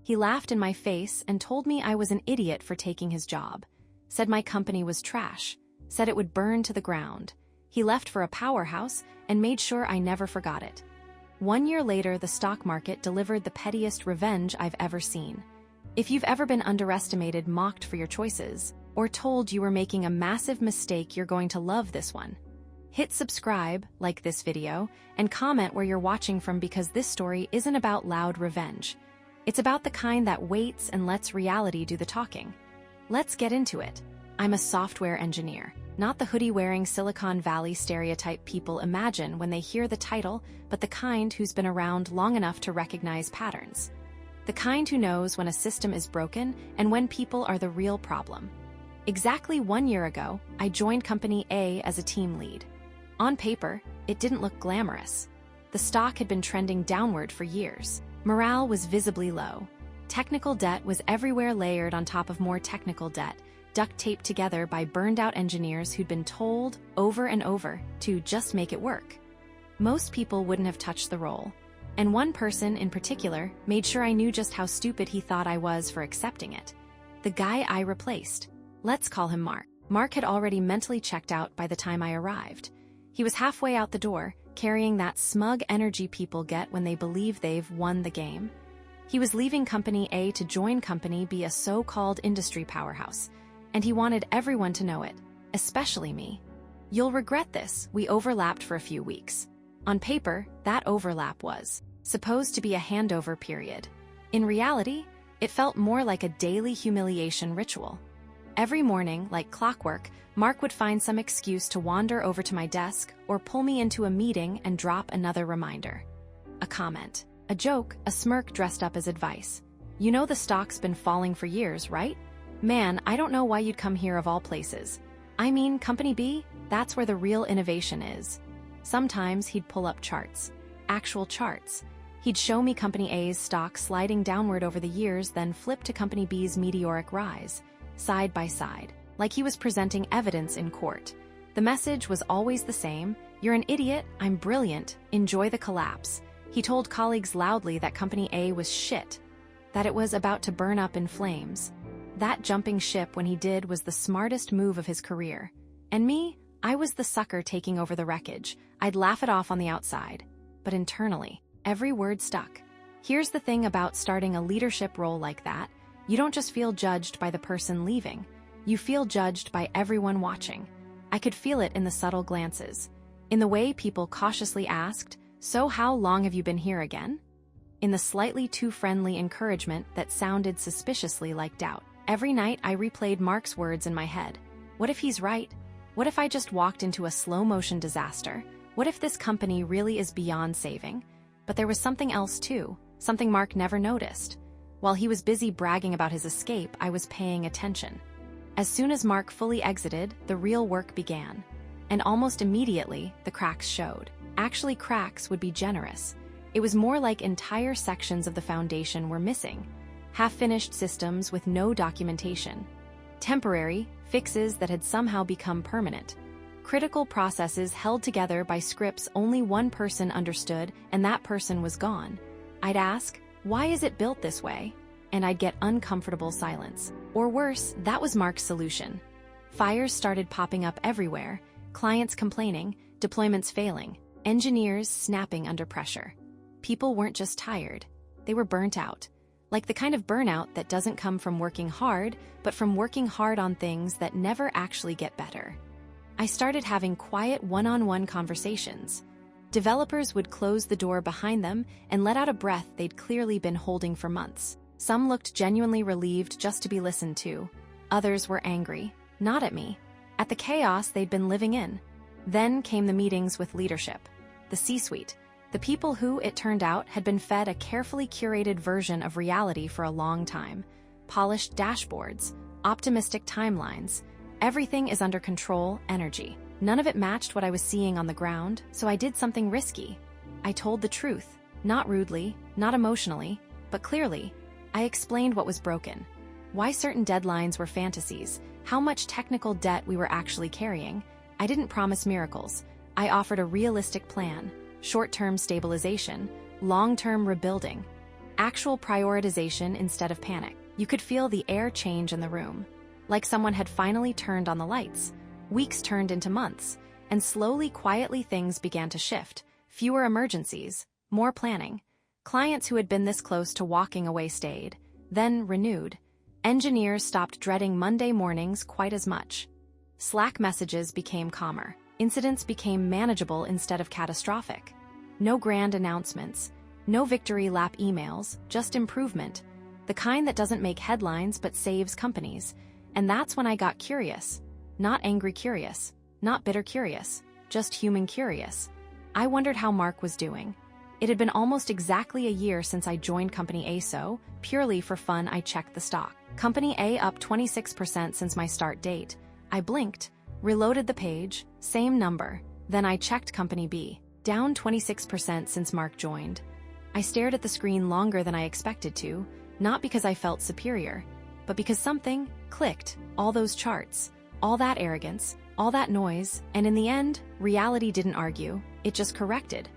He laughed in my face and told me I was an idiot for taking his job. Said my company was trash. Said it would burn to the ground. He left for a powerhouse and made sure I never forgot it. 1 year later, the stock market delivered the pettiest revenge I've ever seen. If you've ever been underestimated, mocked for your choices, or told you were making a massive mistake, you're going to love this one. Hit subscribe, like this video, and comment where you're watching from, because this story isn't about loud revenge. It's about the kind that waits and lets reality do the talking. Let's get into it. I'm a software engineer, not the hoodie-wearing Silicon Valley stereotype people imagine when they hear the title, but the kind who's been around long enough to recognize patterns. The kind who knows when a system is broken and when people are the real problem. Exactly 1 year ago, I joined Company A as a team lead. On paper, it didn't look glamorous. The stock had been trending downward for years. Morale was visibly low. Technical debt was everywhere, layered on top of more technical debt, duct taped together by burned-out engineers who'd been told over and over to just make it work. Most people wouldn't have touched the role, and one person in particular made sure I knew just how stupid he thought I was for accepting it. The guy I replaced. Let's call him Mark. Mark had already mentally checked out by the time I arrived. He was halfway out the door, carrying that smug energy people get when they believe they've won the game. He was leaving Company A to join Company B, a so-called industry powerhouse, and he wanted everyone to know it, especially me. You'll regret this, we overlapped for a few weeks. On paper, that overlap was supposed to be a handover period. In reality, it felt more like a daily humiliation ritual. Every morning, like clockwork, Mark would find some excuse to wander over to my desk or pull me into a meeting and drop another reminder. A comment, a joke, a smirk dressed up as advice. You know the stock's been falling for years, right? Man, I don't know why you'd come here of all places. I mean, Company B, that's where the real innovation is. Sometimes he'd pull up charts. Actual charts. He'd show me Company A's stock sliding downward over the years, then flip to Company B's meteoric rise, side by side, like he was presenting evidence in court. The message was always the same: you're an idiot, I'm brilliant, enjoy the collapse. He told colleagues loudly that Company A was shit, that it was about to burn up in flames. That jumping ship when he did was the smartest move of his career. And me, I was the sucker taking over the wreckage. I'd laugh it off on the outside, but internally, every word stuck. Here's the thing about starting a leadership role like that: you don't just feel judged by the person leaving, you feel judged by everyone watching. I could feel it in the subtle glances, in the way people cautiously asked, "So how long have you been here again?" In the slightly too friendly encouragement that sounded suspiciously like doubt. Every night I replayed Mark's words in my head. What if he's right? What if I just walked into a slow-motion disaster? What if this company really is beyond saving? But there was something else too, something Mark never noticed. While he was busy bragging about his escape, I was paying attention. As soon as Mark fully exited, the real work began. And almost immediately, the cracks showed. Actually, cracks would be generous. It was more like entire sections of the foundation were missing. Half-finished systems with no documentation. Temporary fixes that had somehow become permanent. Critical processes held together by scripts only one person understood, and that person was gone. I'd ask, why is it built this way? And I'd get uncomfortable silence. Or worse, that was Mark's solution. Fires started popping up everywhere, clients complaining, deployments failing, engineers snapping under pressure. People weren't just tired, they were burnt out. Like the kind of burnout that doesn't come from working hard, but from working hard on things that never actually get better. I started having quiet one-on-one conversations. Developers would close the door behind them and let out a breath they'd clearly been holding for months. Some looked genuinely relieved just to be listened to. Others were angry, not at me, at the chaos they'd been living in. Then came the meetings with leadership, the C-suite. The people who, it turned out, had been fed a carefully curated version of reality for a long time. Polished dashboards, optimistic timelines. Everything is under control, energy. None of it matched what I was seeing on the ground, so I did something risky. I told the truth, not rudely, not emotionally, but clearly. I explained what was broken, why certain deadlines were fantasies, how much technical debt we were actually carrying. I didn't promise miracles. I offered a realistic plan. Short-term stabilization, long-term rebuilding. Actual prioritization instead of panic. You could feel the air change in the room. Like someone had finally turned on the lights. Weeks turned into months, and slowly, quietly things began to shift. Fewer emergencies, more planning. Clients who had been this close to walking away stayed, then renewed. Engineers stopped dreading Monday mornings quite as much. Slack messages became calmer. Incidents became manageable instead of catastrophic. No grand announcements, no victory lap emails, just improvement. The kind that doesn't make headlines but saves companies. And that's when I got curious. Not angry curious, not bitter curious, just human curious. I wondered how Mark was doing. It had been almost exactly a year since I joined Company A, so, purely for fun, I checked the stock. Company A up 26% since my start date. I blinked, reloaded the page, same number. Then I checked Company B, down 26% since Mark joined. I stared at the screen longer than I expected to, not because I felt superior, but because something clicked. All those charts, all that arrogance, all that noise, and in the end, reality didn't argue, it just corrected.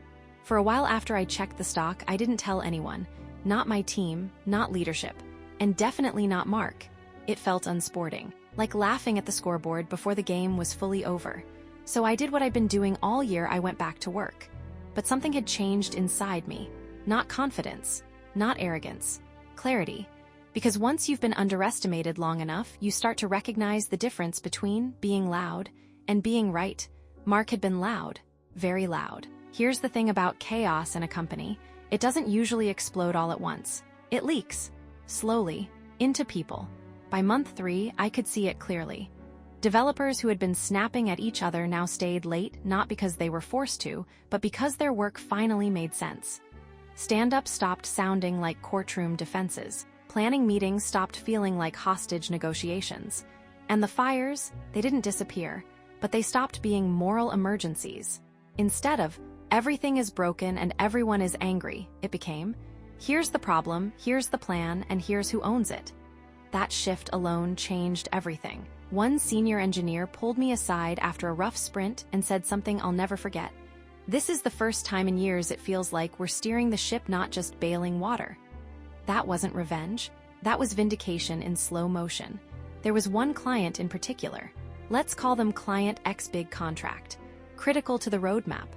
For a while after I checked the stock, I didn't tell anyone, not my team, not leadership, and definitely not Mark. It felt unsporting, like laughing at the scoreboard before the game was fully over. So I did what I'd been doing all year. I went back to work. But something had changed inside me. Not confidence, not arrogance, clarity. Because once you've been underestimated long enough, you start to recognize the difference between being loud and being right. Mark had been loud, very loud. Here's the thing about chaos in a company. It doesn't usually explode all at once. It leaks, slowly, into people. By month 3, I could see it clearly. Developers who had been snapping at each other now stayed late, not because they were forced to, but because their work finally made sense. Stand-ups stopped sounding like courtroom defenses. Planning meetings stopped feeling like hostage negotiations. And the fires, they didn't disappear, but they stopped being moral emergencies. Instead of, everything is broken and everyone is angry, it became, here's the problem, here's the plan, and here's who owns it. That shift alone changed everything. One senior engineer pulled me aside after a rough sprint and said something I'll never forget. This is the first time in years it feels like we're steering the ship, not just bailing water. That wasn't revenge. That was vindication in slow motion. There was one client in particular. Let's call them Client X, big contract. Critical to the roadmap.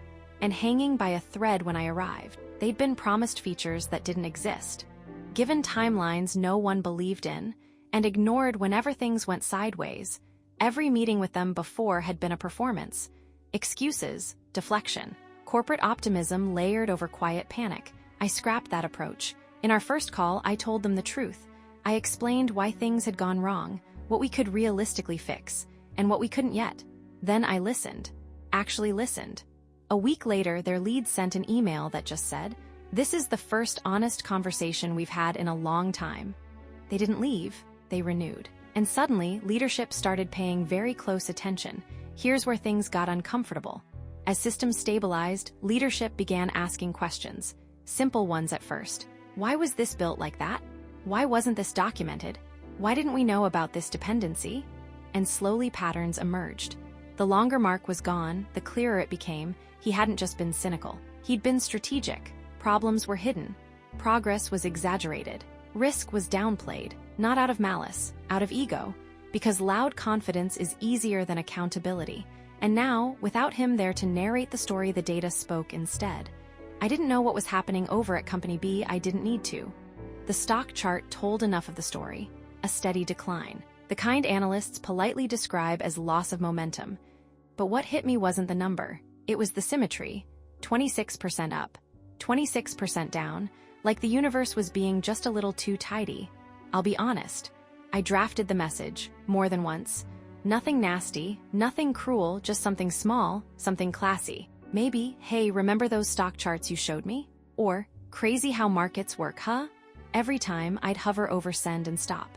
And hanging by a thread when I arrived. They'd been promised features that didn't exist. Given timelines no one believed in, and ignored whenever things went sideways. Every meeting with them before had been a performance. Excuses, deflection, corporate optimism layered over quiet panic. I scrapped that approach. In our first call, I told them the truth. I explained why things had gone wrong, what we could realistically fix, and what we couldn't yet. Then I listened. Actually listened. A week later, their lead sent an email that just said, "This is the first honest conversation we've had in a long time." They didn't leave. They renewed. And suddenly, leadership started paying very close attention. Here's where things got uncomfortable. As systems stabilized, leadership began asking questions. Simple ones at first. Why was this built like that? Why wasn't this documented? Why didn't we know about this dependency? And slowly patterns emerged. The longer Mark was gone, the clearer it became. He hadn't just been cynical. He'd been strategic. Problems were hidden. Progress was exaggerated. Risk was downplayed. Not out of malice, out of ego, because loud confidence is easier than accountability. And now, without him there to narrate the story, the data spoke instead. I didn't know what was happening over at Company B. I didn't need to. The stock chart told enough of the story. A steady decline. The kind analysts politely describe as loss of momentum. But what hit me wasn't the number. It was the symmetry. 26% up, 26% down, like the universe was being just a little too tidy. I'll be honest, I drafted the message, more than once. Nothing nasty, nothing cruel, just something small, something classy. Maybe, "Hey, remember those stock charts you showed me?" Or, "Crazy how markets work, huh?" Every time, I'd hover over send and stop.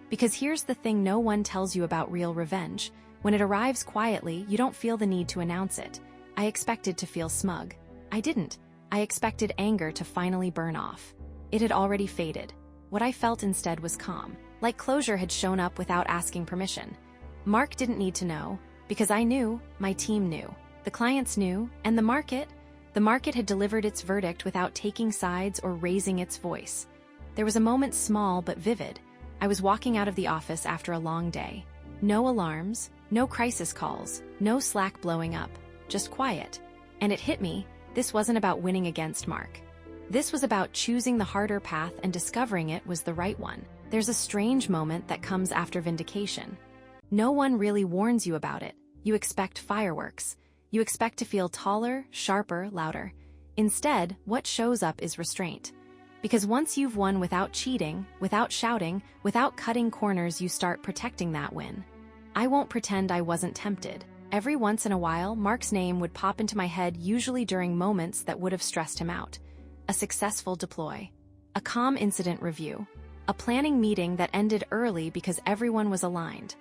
Because here's the thing no one tells you about real revenge. When it arrives quietly, you don't feel the need to announce it. I expected to feel smug. I didn't. I expected anger to finally burn off. It had already faded. What I felt instead was calm, like closure had shown up without asking permission. Mark didn't need to know, because I knew, my team knew, the clients knew, and the market had delivered its verdict without taking sides or raising its voice. There was a moment small but vivid. I was walking out of the office after a long day. No alarms, no crisis calls, no Slack blowing up, just quiet. And it hit me, this wasn't about winning against Mark. This was about choosing the harder path and discovering it was the right one. There's a strange moment that comes after vindication. No one really warns you about it. You expect fireworks. You expect to feel taller, sharper, louder. Instead, what shows up is restraint. Because once you've won without cheating, without shouting, without cutting corners, you start protecting that win. I won't pretend I wasn't tempted. Every once in a while, Mark's name would pop into my head, usually during moments that would have stressed him out. A successful deploy. A calm incident review. A planning meeting that ended early because everyone was aligned.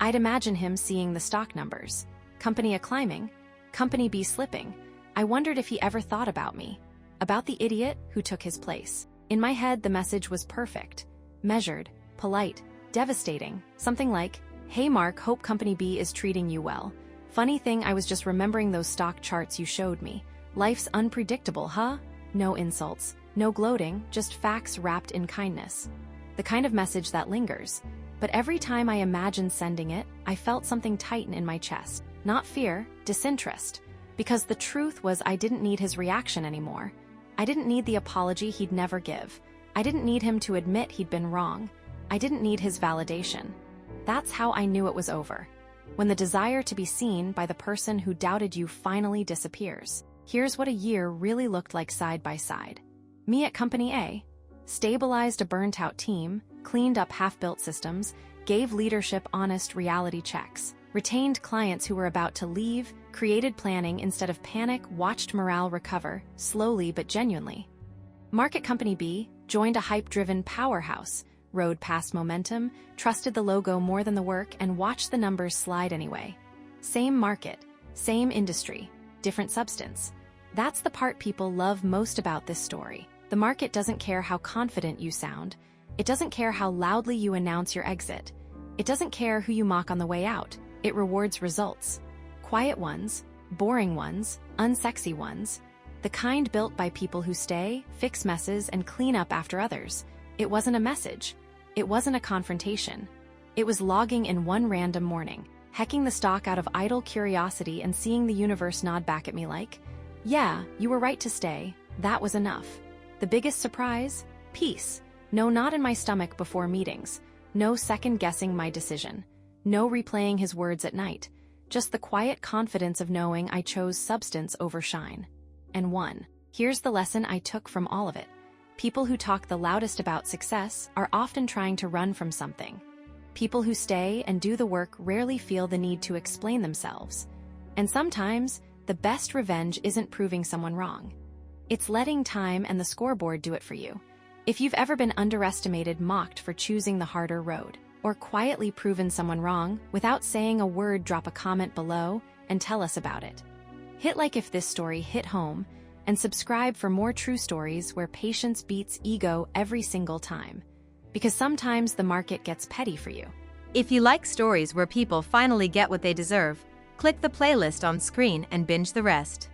I'd imagine him seeing the stock numbers. Company A climbing, Company B slipping. I wondered if he ever thought about me. About the idiot who took his place. In my head, the message was perfect. Measured, polite, devastating. Something like, "Hey Mark, hope Company B is treating you well. Funny thing, I was just remembering those stock charts you showed me. Life's unpredictable, huh?" No insults, no gloating, just facts wrapped in kindness. The kind of message that lingers. But every time I imagined sending it, I felt something tighten in my chest. Not fear, disinterest. Because the truth was I didn't need his reaction anymore. I didn't need the apology he'd never give. I didn't need him to admit he'd been wrong. I didn't need his validation. That's how I knew it was over. When the desire to be seen by the person who doubted you finally disappears. Here's what a year really looked like side by side. Me at Company A. Stabilized a burnt-out team, cleaned up half-built systems, gave leadership honest reality checks, retained clients who were about to leave, created planning instead of panic, watched morale recover, slowly but genuinely. Mark at Company B joined a hype-driven powerhouse, rode past momentum, trusted the logo more than the work, and watched the numbers slide anyway. Same market, same industry, different substance. That's the part people love most about this story. The market doesn't care how confident you sound. It doesn't care how loudly you announce your exit. It doesn't care who you mock on the way out. It rewards results. Quiet ones, boring ones, unsexy ones. The kind built by people who stay, fix messes, and clean up after others. It wasn't a message. It wasn't a confrontation. It was logging in one random morning, hacking the stock out of idle curiosity and seeing the universe nod back at me like, "Yeah, you were right to stay. That was enough." The biggest surprise? Peace. No knot in my stomach before meetings. No second-guessing my decision. No replaying his words at night. Just the quiet confidence of knowing I chose substance over shine. And won. Here's the lesson I took from all of it. People who talk the loudest about success are often trying to run from something. People who stay and do the work rarely feel the need to explain themselves. And sometimes, the best revenge isn't proving someone wrong. It's letting time and the scoreboard do it for you. If you've ever been underestimated, mocked for choosing the harder road, or quietly proven someone wrong, without saying a word, drop a comment below and tell us about it. Hit like if this story hit home, and subscribe for more true stories where patience beats ego every single time. Because sometimes the market gets petty for you. If you like stories where people finally get what they deserve, click the playlist on screen and binge the rest.